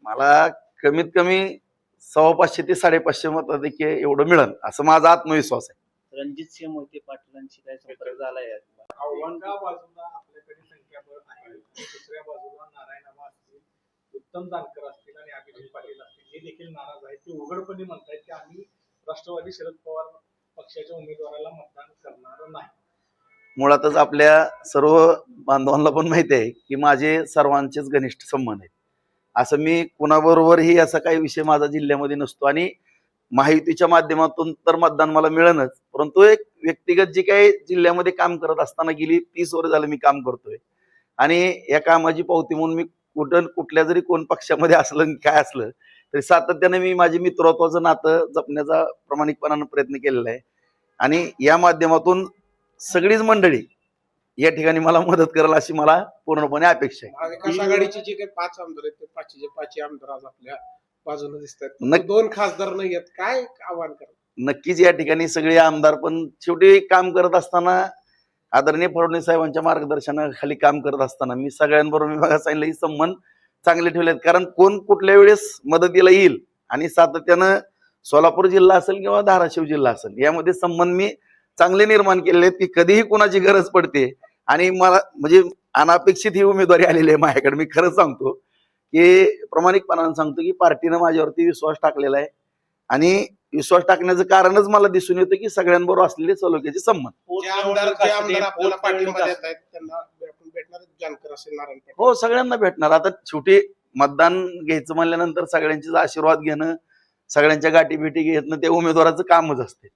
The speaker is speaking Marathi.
मला कमीत कमी 550 ते 550 मताधिक्य एवढं मिळेल असं माझा आत्मविश्वास आहे. रणजित सिंह मोहिते पाटलांशी काय संपर्क झालाय? एका बाजूला आपल्याकडे संख्याबळ आहे, दुसऱ्या बाजूला नारायण आबा असतील, उत्तम जानकर असतील आणि अभिजित पाटील असतील, हे देखील नाराज आहेत. ते उघडपणे म्हणतात की आम्ही राष्ट्रवादी शरद पवार पक्षाच्या उमेदवाराला मतदान करणार नाही. मुळातच आपल्या सर्व बांधवांना पण माहिती आहे की माझे सर्वांचेच घनिष्ठ संबंध आहेत. असं मी कुणाबरोबरही असा काही विषय माझा जिल्ह्यामध्ये नसतो आणि महायुतीच्या माध्यमातून तर मतदान मला मिळेलच, परंतु एक व्यक्तिगत जे काही जिल्ह्यामध्ये काम करत असताना गेली 30 वर्ष झालं मी काम करतोय आणि या कामाची पावती म्हणून मी कुठल्या जरी कोण पक्षामध्ये असलं काय असलं तरी सातत्याने मी माझे मित्रत्वाचं नातं जपण्याचा प्रामाणिकपणानं प्रयत्न केलेला आहे आणि या माध्यमातून सगळीच मंडळी या ठिकाणी मला मदत करेल अशी मला पूर्णपणे अपेक्षा आहे. महाविकास आघाडीचे जे काही 5 आमदार आहेत ते 5चे 5 आमदार आज आपल्या बाजूने दिसतात. नक्की. 2 खासदार नाही आहेत, काय आव्हान करा? नक्कीच या ठिकाणी सगळे आमदार पण शेवटी काम करत असताना आदरणीय फडणवीस साहेबांच्या मार्गदर्शनाखाली काम करत असताना मी सगळ्यांबरोबर मी बघा सांगितलं ही संबंध चांगले ठेवलेत, कारण कोण कुठल्या वेळेस मदतीला येईल आणि सातत्यानं सोलापूर जिल्हा असेल किंवा धाराशिव जिल्हा असेल यामध्ये संबंध मी चांगले निर्माण केलेले आहेत की कधीही कुणाची गरज पडते आणि मला म्हणजे अनापेक्षित ही उमेदवारी आलेली आहे माझ्याकडे. मी खरं सांगतो की प्रामाणिकपणाने सांगतो की पार्टीनं माझ्यावरती विश्वास टाकलेला आहे आणि विश्वास टाकण्याचं कारणच मला दिसून येतं की सगळ्यांबरोबर असलेले सलोख्याचे संबंध. जे आमदार आपल्याला पाठिंबा देत आहेत त्यांना आपण भेटणार, जानकर असेल, नारायण पाटील. हो, सगळ्यांना भेटणार. आता शेवटी मतदान घ्यायचं म्हणल्यानंतर सगळ्यांचे आशीर्वाद घेणं, सगळ्यांच्या गाठी भेटी घेणं ते उमेदवाराचं कामच असते.